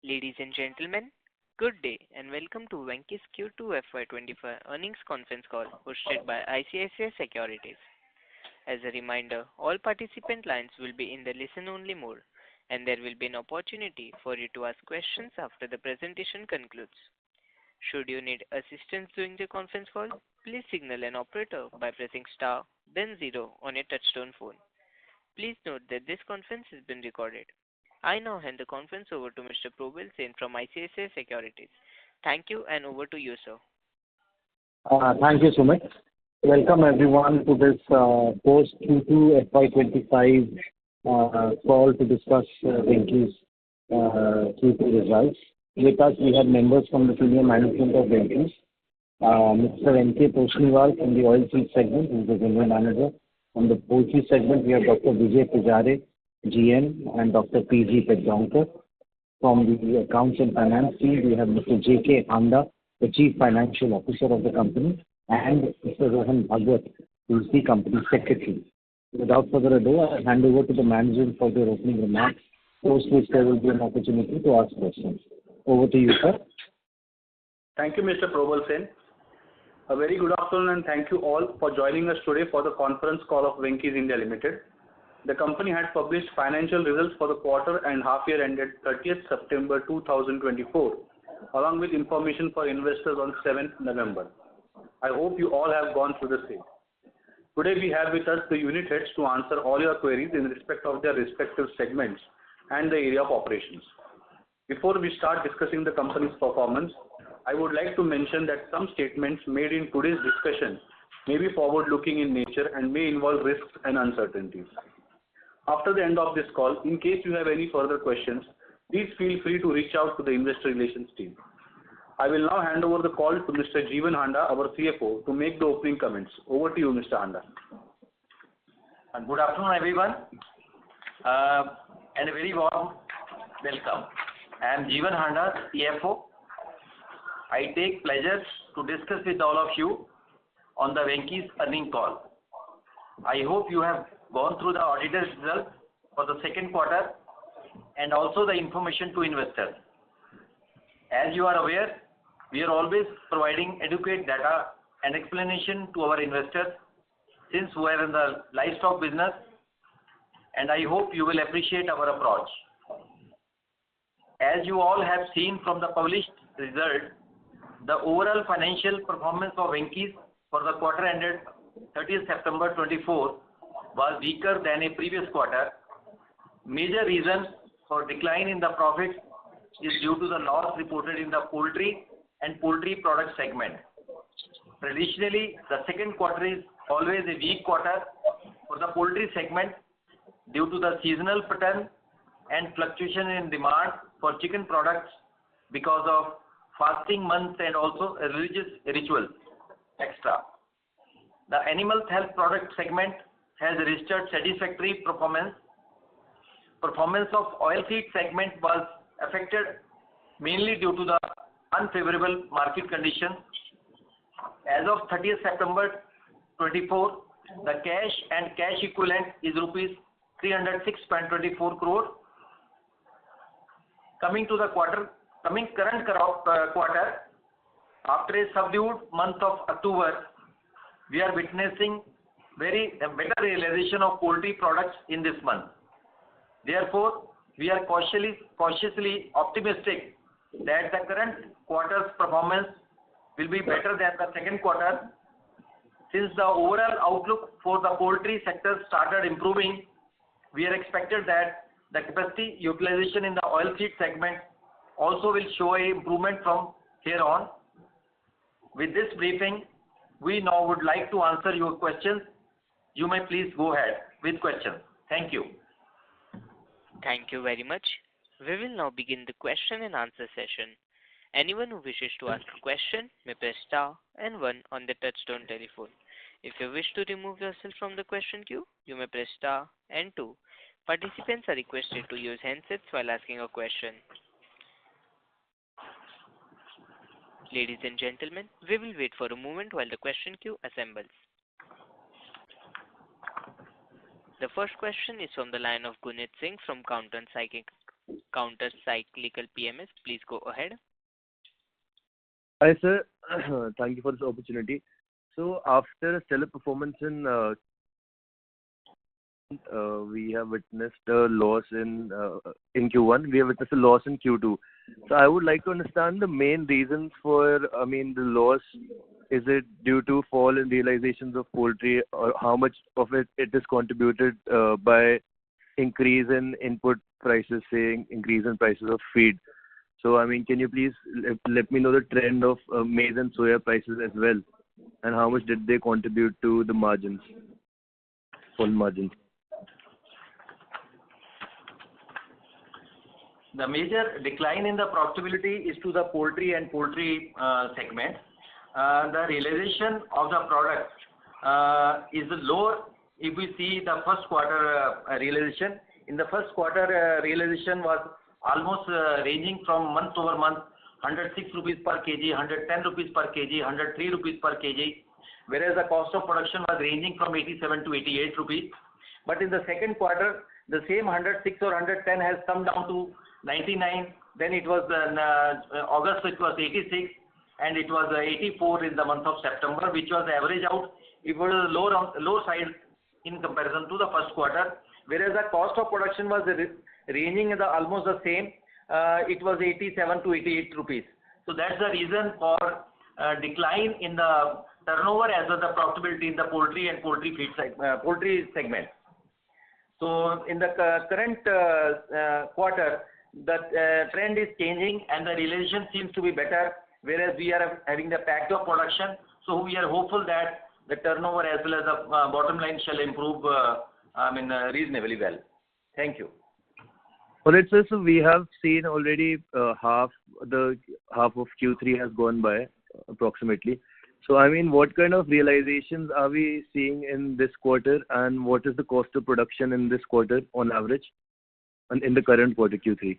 Ladies and gentlemen, good day and welcome to Venkys Q2FY25 earnings conference call hosted by ICICI Securities. As a reminder, all participant lines will be in the listen-only mode, and there will be an opportunity for you to ask questions after the presentation concludes. Should you need assistance during the conference call, please signal an operator by pressing star, then zero on your touchtone phone. Please note that this conference is being recorded. I now hand the conference over to Mr. Probal Sen from ICICI Securities. Thank you, and over to you, sir. Thank you, Sumit. Welcome everyone to this post Q2 FY25 call to discuss Venkys Q2 results. With us, we have members from the senior management of Venkys. Mr. N.K. Toshniwal from the oilseed segment, who is the general manager. From the poultry segment, we have Dr. Vijay Pujare, GM, and Dr. P.G. Pedjonkar. From the accounts and finance team, we have Mr. J.K. Handa, the Chief Financial Officer of the company, and Mr. Rohan Bhagwat, who is the company secretary. Without further ado, I'll hand over to the management for their opening remarks, post which there will be an opportunity to ask questions. Over to you, sir. Thank you, Mr. Probal Sen. A very good afternoon and thank you all for joining us today for the conference call of Venkys India Limited. The company had published financial results for the quarter and half year ended 30th September 2024, along with information for investors on 7th November. I hope you all have gone through the same. Today we have with us the unit heads to answer all your queries in respect of their respective segments and the area of operations. Before we start discussing the company's performance, I would like to mention that some statements made in today's discussion may be forward-looking in nature and may involve risks and uncertainties. After the end of this call, in case you have any further questions, please feel free to reach out to the investor relations team. I will now hand over the call to Mr. Jeevan Handa, our CFO, to make the opening comments. Over to you, Mr. Handa. Good afternoon, everyone, and a very warm welcome. I am Jeevan Handa, CFO. I take pleasure to discuss with all of you on the Venkys earning call. I hope you have gone through the auditor's results for the second quarter and also the information to investors. As you are aware, we are always providing adequate data and explanation to our investors since we are in the livestock business, and I hope you will appreciate our approach. As you all have seen from the published result, the overall financial performance of Venkys for the quarter ended 30th September 24 was weaker than a previous quarter. Major reason for decline in the profit is due to the loss reported in the poultry and poultry product segment. Traditionally, the second quarter is always a weak quarter for the poultry segment due to the seasonal pattern and fluctuation in demand for chicken products because of fasting months and also religious rituals, etc. The animal health product segment has registered satisfactory performance. Performance of oilseed segment was affected mainly due to the unfavorable market conditions. As of 30th September 24, the cash and cash equivalent is rupees 306.24 crore. Coming to the current quarter, after a subdued month of October, we are witnessing better realization of poultry products in this month. Therefore, we are cautiously optimistic that the current quarter's performance will be better than the second quarter. Since the overall outlook for the poultry sector started improving, we are expected that the capacity utilization in the oilseed segment also will show an improvement from here on. With this briefing, we now would like to answer your questions. You may please go ahead with questions. Thank you. Thank you very much. We will now begin the question and answer session. Anyone who wishes to ask a question may press star and one on the touchtone telephone. If you wish to remove yourself from the question queue, you may press star and two. Participants are requested to use handsets while asking a question. Ladies and gentlemen, we will wait for a moment while the question queue assembles. The first question is from the line of Gunit Singh from Counter Counter Cyclical PMS. Please go ahead. Hi, sir. Thank you for this opportunity. So after a stellar performance we have witnessed a loss in Q1. We have witnessed a loss in Q2. So I would like to understand the main reasons for, the loss. Is it due to fall in realizations of poultry, or how much of it is contributed by increase in input prices, say increase in prices of feed? So, can you please let me know the trend of maize and soya prices as well, and how much did they contribute to the margins, full margins? The major decline in the profitability is to the poultry and poultry segment. The realization of the product is lower if we see the first quarter realization. In the first quarter, realization was almost ranging from month over month, 106 rupees per kg, 110 rupees per kg, 103 rupees per kg, whereas the cost of production was ranging from 87 to 88 rupees. But in the second quarter, the same 106 or 110 has come down to 99. Then it was August, it was 86, and it was 84 in the month of September, which was average out. It was low side in comparison to the first quarter, whereas the cost of production was ranging almost the same. It was 87 to 88 rupees. So that's the reason for decline in the turnover as well as the profitability in the poultry and poultry segment. So in the current quarter, the trend is changing and the realization seems to be better, whereas we are having the packed up production. So we are hopeful that the turnover as well as the bottom line shall improve reasonably well. Thank you. All right, sir. So we have seen already half of Q3 has gone by approximately. So what kind of realizations are we seeing in this quarter, and what is the cost of production in this quarter on average, and in the current quarter Q3?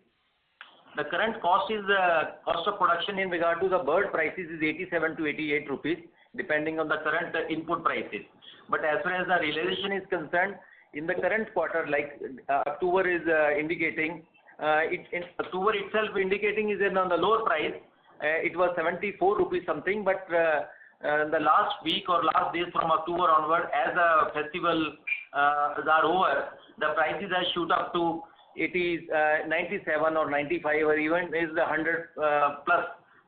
The current cost of production in regard to the bird prices is 87 to 88 rupees, depending on the current input prices. But as far as the realization is concerned, in the current quarter, like October is indicating, in October itself indicating is on the lower price. It was 74 rupees something, but the last week or last days from October onward, as the festivals are over, the prices have shoot up to 97 or 95 or even is the 100 plus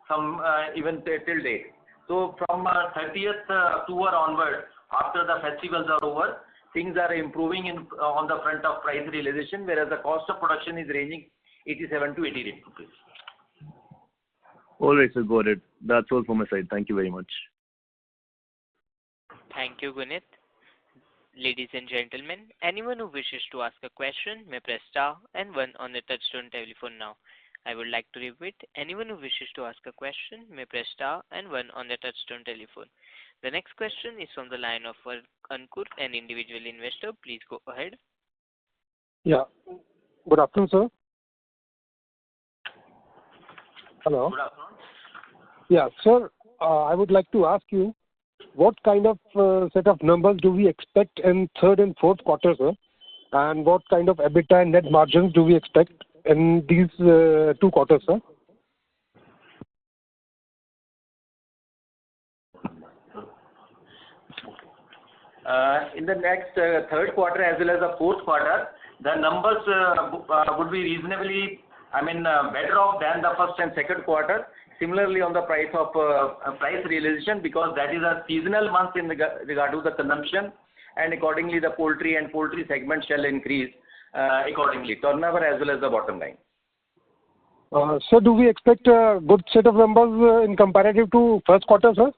some even till date. So from 30th October onward, after the festivals are over, things are improving on the front of price realization, whereas the cost of production is ranging 87 to 88 rupees. All right, sir, got it. That's all from my side. Thank you very much. Thank you, Gunit. Ladies and gentlemen, anyone who wishes to ask a question may press star and one on the touchtone telephone now. I would like to repeat, anyone who wishes to ask a question may press star and one on the touchtone telephone. The next question is from the line of Ankur, an individual investor. Please go ahead. Yeah. Good afternoon, sir. Hello. Good afternoon. Yeah, sir, I would like to ask you, what kind of set of numbers do we expect in third and fourth quarter, sir? And what kind of EBITDA and net margins do we expect in these 2 quarters, sir? In the next third quarter as well as the fourth quarter, the numbers would be reasonably, better off than the first and second quarter. Similarly, on the price realization, because that is a seasonal month in regard to the consumption, and accordingly the poultry and poultry segment shall increase accordingly, turnover as well as the bottom line. So do we expect a good set of numbers in comparative to first quarter, sir?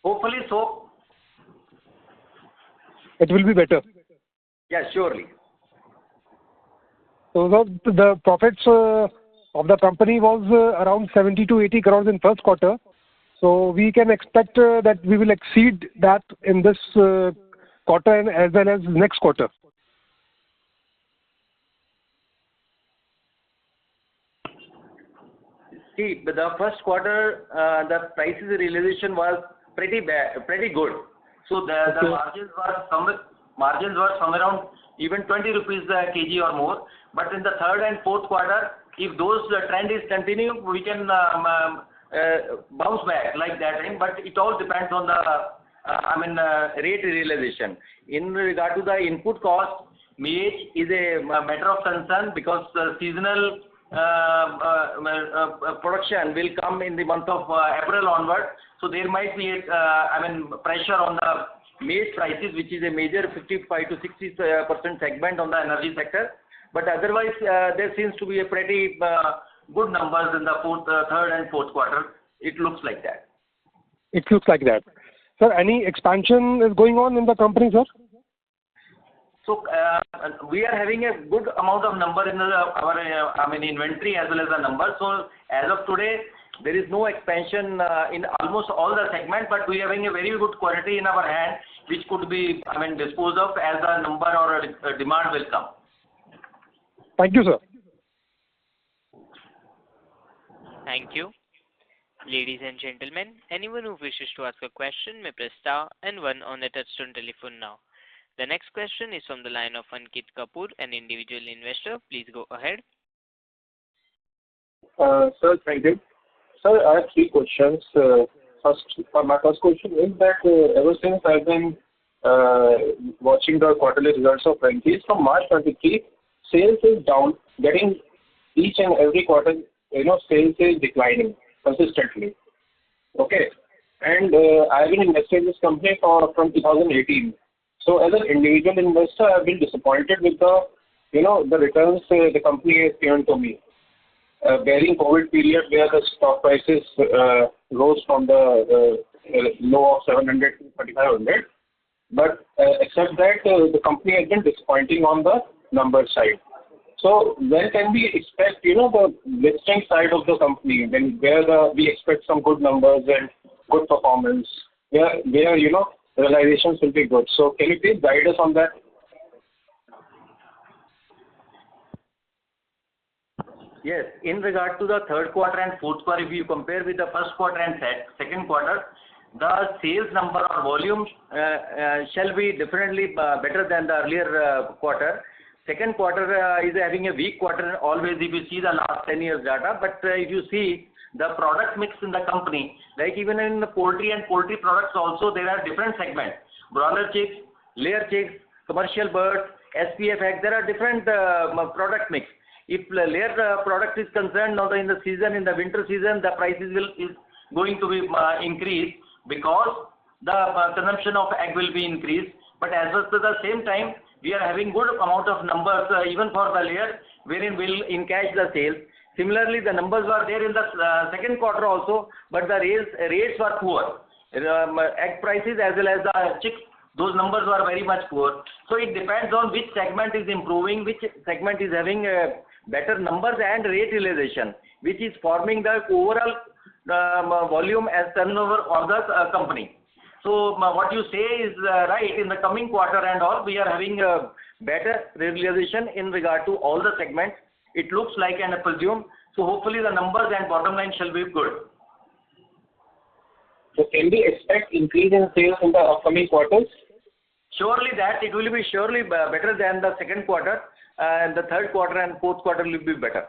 Hopefully so. It will be better. Yes, surely. So the profits of the company was around 70 to 80 crores in first quarter. So we can expect that we will exceed that in this quarter and as well as next quarter. See, the first quarter, the prices realization was pretty good. So the margins were margins were somewhere around even 20 rupees a kg or more. But in the third and fourth quarter, if those trend is continue, we can bounce back like that. But it all depends on the rate realization. In regard to the input cost, MEH is a matter of concern because seasonal production will come in the month of April onward. So there might be pressure on the maize prices, which is a major 55 to 60% segment on the energy sector. But otherwise, there seems to be a pretty good numbers in the third and fourth quarter. It looks like that. It looks like that. Sir, any expansion is going on in the company, sir? So we are having a good amount of number in our inventory as well as the number. So as of today, there is no expansion in almost all the segment, but we are having a very good quality in our hand, which could be disposed of as a number or a demand will come. Thank you, sir. Thank you. Ladies and gentlemen, anyone who wishes to ask a question may press star and one on the touchtone telephone now. The next question is from the line of Ankit Kapoor, an individual investor. Please go ahead. Sir, thank you. Sir, I have three questions. My first question is that ever since I've been watching the quarterly results of Venkys from March 23, sales is down, getting each and every quarter, sales is declining consistently. Okay. And I've been investing in this company from 2018. So as an individual investor, I've been disappointed with the returns the company has given to me. Bearing COVID period where the stock prices rose from the low of 700 to 3,500. But except that, the company has been disappointing on the number side. So when can we expect, the listing side of the company, where we expect some good numbers and good performance, where realizations will be good. So can you please guide us on that? Yes. In regard to the third quarter and fourth quarter, if you compare with the first quarter and second quarter, the sales number or volume shall be definitely better than the earlier quarter. Second quarter is having a weak quarter always if you see the last 10 years data. But if you see the product mix in the company, like even in the poultry and poultry products also, there are different segments. Broiler chicks, layer chicks, commercial birds, SPF eggs, there are different product mix. If layer product is concerned now in the season, in the winter season, the prices is going to be increased because the consumption of egg will be increased. But as well as the same time, we are having good amount of numbers even for the layer, wherein we'll encash the sales. Similarly, the numbers were there in the second quarter also, but the rates were poor. Egg prices as well as the chicks, those numbers were very much poor. So it depends on which segment is improving, which segment is having better numbers and rate realization, which is forming the overall volume as turnover of the company. So what you say is right. In the coming quarter and all, we are having a better realization in regard to all the segments. It looks like and I presume. So hopefully the numbers and bottom line shall be good. So can we expect increase in sales in the upcoming quarters? Surely that it will be surely better than the second quarter, and the third quarter and fourth quarter will be better.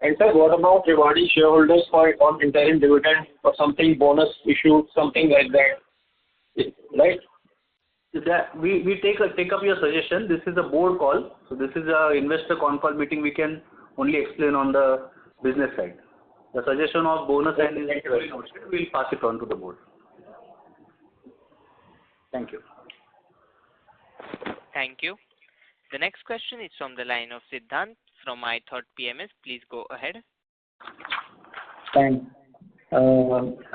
And sir, what about rewarding shareholders on interim dividend or something, bonus issue, something like that, right? We take up your suggestion. This is a board call, so this is a investor con call meeting. We can only explain on the business side. The suggestion of bonus and we'll pass it on to the board. Thank you. Thank you. The next question is from the line of Siddhant from iThought PMS. Please go ahead. Thanks. I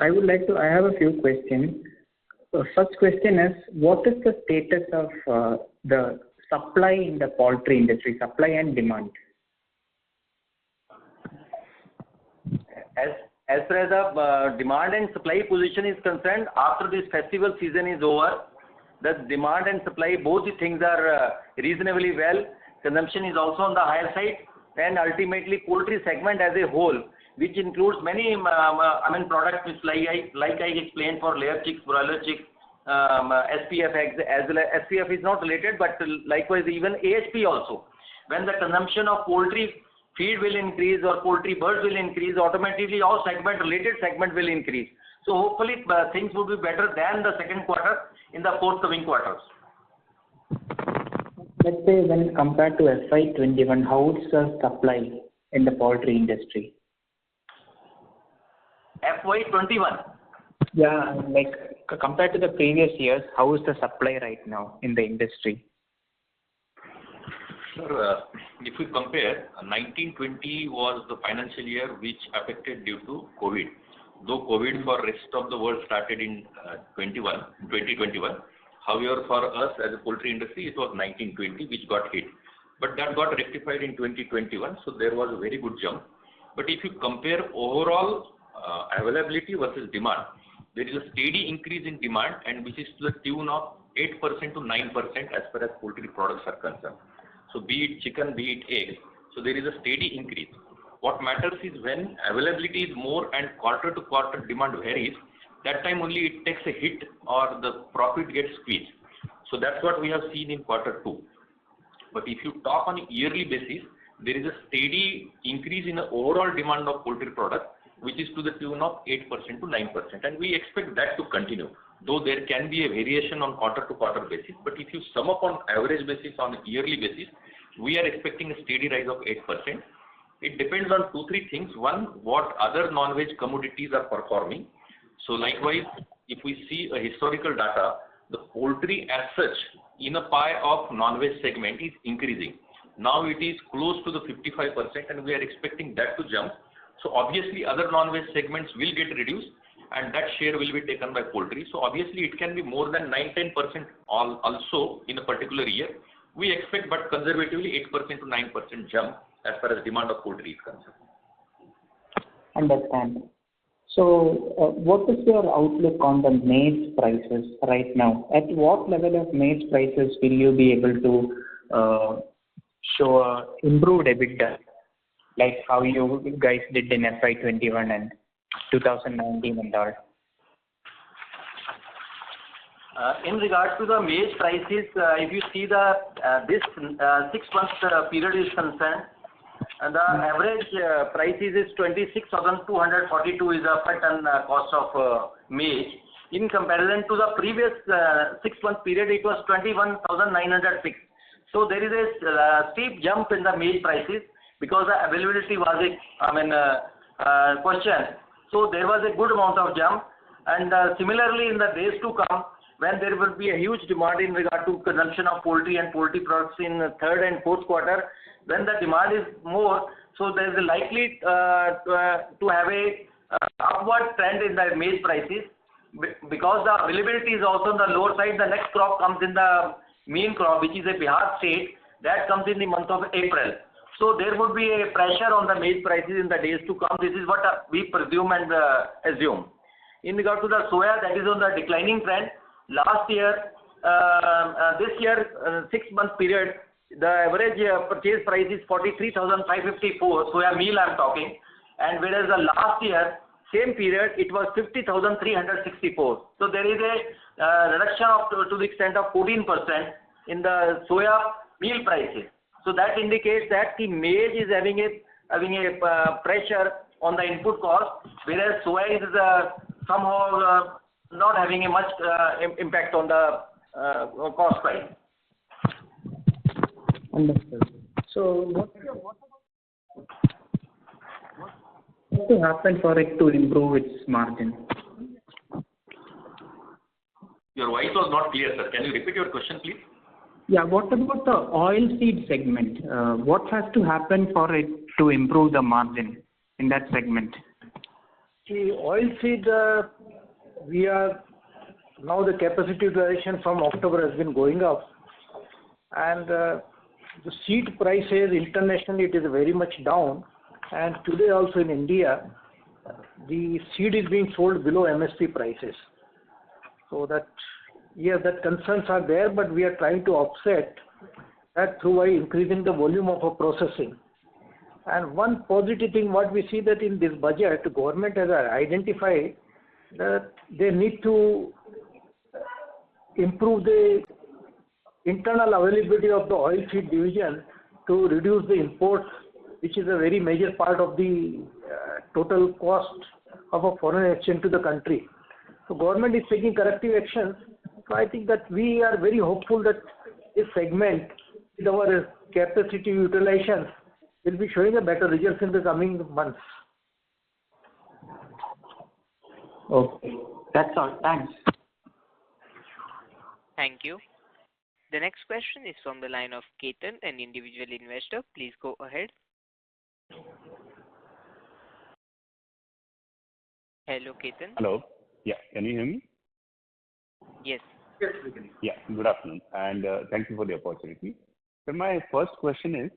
have a few questions. First question is, what is the status of the supply in the poultry industry, supply and demand? As far as the demand and supply position is concerned, after this festival season is over, the demand and supply, both the things are reasonably well. Consumption is also on the higher side, and ultimately poultry segment as a whole, which includes many products which like I explained for layer chicks, broiler chicks, SPF as well as SPF is not related, but likewise even AHP also. When the consumption of poultry feed will increase or poultry birds will increase, automatically all related segment will increase. So hopefully things will be better than the second quarter in the forthcoming quarters. Let's say when compared to FY21, how is the supply in the poultry industry? FY21? Yeah, like compared to the previous years, how is the supply right now in the industry? Sir, if we compare, 1920 was the financial year which affected due to COVID. Though COVID for rest of the world started in 2021. However, for us as a poultry industry, it was 1920 which got hit. But that got rectified in 2021, so there was a very good jump. But if you compare overall availability versus demand, there is a steady increase in demand, and which is to the tune of 8% to 9% as far as poultry products are concerned. So be it chicken, be it egg, so there is a steady increase. What matters is when availability is more and quarter to quarter demand varies, that time only it takes a hit or the profit gets squeezed. So that's what we have seen in quarter 2. But if you talk on a yearly basis, there is a steady increase in the overall demand of poultry products, which is to the tune of 8% to 9%. And we expect that to continue, though there can be a variation on quarter to quarter basis. But if you sum up on average basis, on a yearly basis, we are expecting a steady rise of 8%. It depends on 2-3 things. One, what other non-veg commodities are performing. So likewise, if we see a historical data, the poultry as such in a pie of non-veg segment is increasing. Now it is close to the 55% and we are expecting that to jump. So obviously other non-veg segments will get reduced and that share will be taken by poultry. So obviously it can be more than 9-10% also in a particular year. We expect, but conservatively 8% to 9% jump as far as demand of poultry is concerned. Understand. So what is your outlook on the maize prices right now? At what level of maize prices will you be able to show improved EBITDA, like how you guys did in FY21 and 2019 and all? In regard to the maize prices, if you see the this 6 months period is concerned, the average prices is 26,242 is the per ton cost of maize. In comparison to the previous 6 month period, it was 21,906. So there is a steep jump in the maize prices because the availability was a question. So there was a good amount of jump, and similarly in the days to come, when there will be a huge demand in regard to consumption of poultry and poultry products in third and fourth quarter, when the demand is more, so there is likely to have a upward trend in the maize prices, because the availability is also on the lower side. The next crop comes in the main crop, which is a Bihar state, that comes in the month of April. So there would be a pressure on the maize prices in the days to come. This is what we presume and assume. In regard to the soya, that is on the declining trend. Last year, this year, 6 month period, the average purchase price is 43,554, soya meal I am talking, and whereas the last year, same period, it was 50,364. So there is a reduction of to the extent of 14% in the soya meal prices. So that indicates that the maize is having a pressure on the input cost, whereas soya is somehow not having a much impact on the cost price. Understood. So what to happen for it to improve its margin? Your voice was not clear, sir. Can you repeat your question, please? Yeah, what about the oil seed segment? What has to happen for it to improve the margin in that segment? The oil seed, we are now the capacity utilization from October has been going up, and the seed prices internationally it is very much down, and today also in India the seed is being sold below MSP prices. So that, yes, that concerns are there, but we are trying to offset that through by increasing the volume of our processing. And one positive thing what we see that in this budget, the government has identified that they need to improve the internal availability of the oil seed division to reduce the imports, which is a very major part of the total cost of a foreign exchange to the country. So government is taking corrective actions. So I think that we are very hopeful that this segment, with our capacity utilization, will be showing a better results in the coming months. Okay. That's all. Thanks. Thank you. The next question is from the line of Ketan, an individual investor. Please go ahead. Hello, Ketan. Hello. Yeah, can you hear me? Yes. Yes, we can. Yeah, good afternoon, and thank you for the opportunity. So my first question is,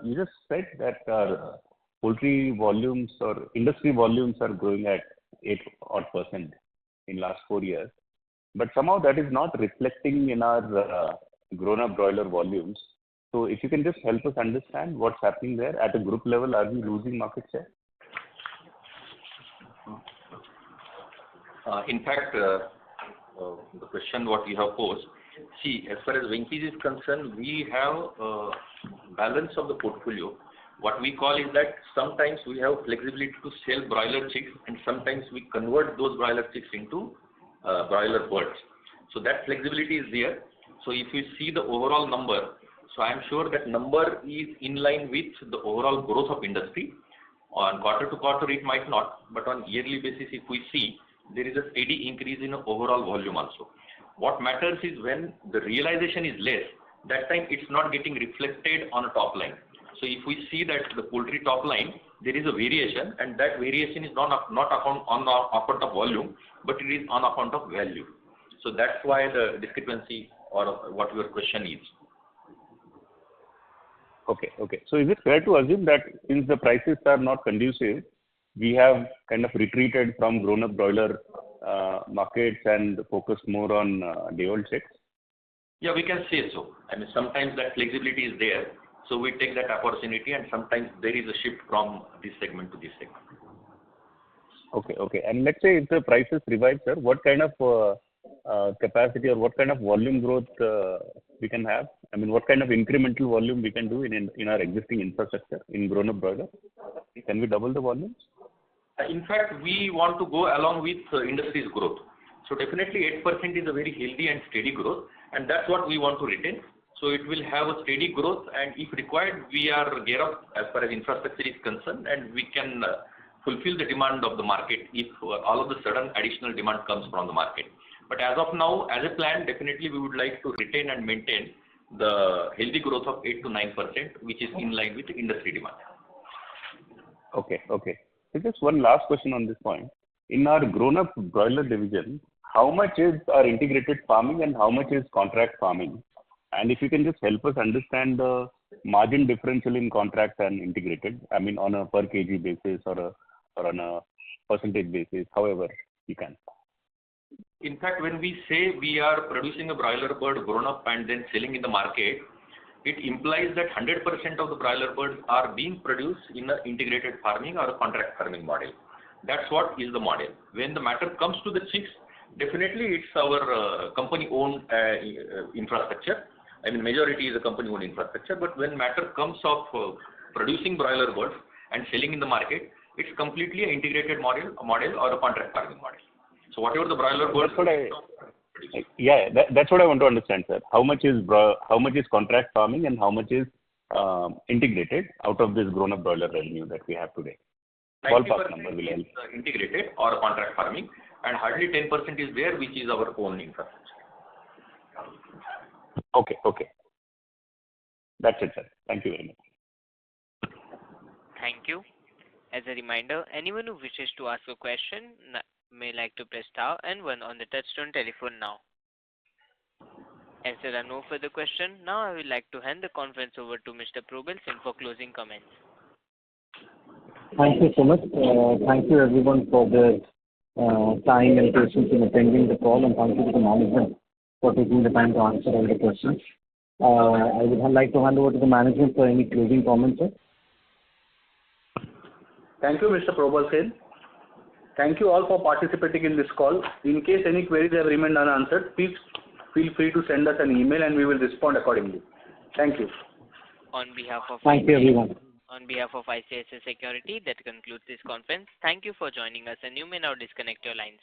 you just said that poultry volumes or industry volumes are growing at 8% in last 4 years, but somehow that is not reflecting in our grown-up broiler volumes. So if you can just help us understand what's happening there at a group level, are we losing market share? In fact, the question what you have posed, see, as far as Venkys is concerned, we have balance of the portfolio. What we call is that sometimes we have flexibility to sell broiler chicks, and sometimes we convert those broiler chicks into broiler birds. So that flexibility is there. So if you see the overall number, so I am sure that number is in line with the overall growth of industry. On quarter to quarter it might not, but on yearly basis if we see, there is a steady increase in overall volume also. What matters is when the realization is less, that time it's not getting reflected on a top line. So if we see that the poultry top line, there is a variation, and that variation is not on account of volume, but it is on account of value. So that's why the discrepancy or what your question is. Okay. So is it fair to assume that since the prices are not conducive, we have kind of retreated from grown-up broiler markets and focused more on day-old chicks? Yeah, we can say so. I mean, sometimes that flexibility is there, so we take that opportunity, and sometimes there is a shift from this segment to this segment. Okay. And let's say if the prices revive, sir, what kind of capacity or what kind of volume growth we can have? I mean, what kind of incremental volume we can do in our existing infrastructure in grown-up broiler? Can we double the volumes? In fact, we want to go along with industry's growth. So definitely 8% is a very healthy and steady growth, and that's what we want to retain. So it will have a steady growth, and if required, we are geared up as far as infrastructure is concerned, and we can fulfill the demand of the market if all of a sudden additional demand comes from the market. But as of now, as a plan, definitely we would like to retain and maintain the healthy growth of 8 to 9%, which is in line with industry demand. Okay. So just one last question on this point. In our grown-up broiler division, how much is our integrated farming and how much is contract farming? And if you can just help us understand the margin differential in contract and integrated, I mean on a per kg basis or on a percentage basis, however you can. In fact, when we say we are producing a broiler bird grown up and then selling in the market, it implies that 100% of the broiler birds are being produced in an integrated farming or a contract farming model. That's what is the model. When the matter comes to the chicks, definitely it's our company-owned infrastructure. I mean, majority is a company-owned infrastructure. But when matter comes of producing broiler birds and selling in the market, it's completely an integrated model or a contract farming model. So whatever the broiler birds. That's what I want to understand, sir. How much is contract farming and how much is integrated out of this grown-up broiler revenue that we have today? Ballpark number will help. Integrated or contract farming, and hardly 10% is there, which is our own infrastructure. Okay. That's it, sir. Thank you very much. Thank you. As a reminder, anyone who wishes to ask a question may like to press star and 1 on the touchtone telephone now. As there are no further questions, now I would like to hand the conference over to Mr. Probal Sen for closing comments. Thank you so much. Thank you everyone for the time and patience in attending the call, and thank you to the management for taking the time to answer all the questions. I would like to hand over to the management for any closing comments, sir. Thank you, Mr. Probal Sen. Thank you all for participating in this call. In case any queries have remained unanswered, please feel free to send us an email and we will respond accordingly. Thank you. On behalf of Thank you, everyone. On behalf of ICICI Security, that concludes this conference. Thank you for joining us, and you may now disconnect your lines.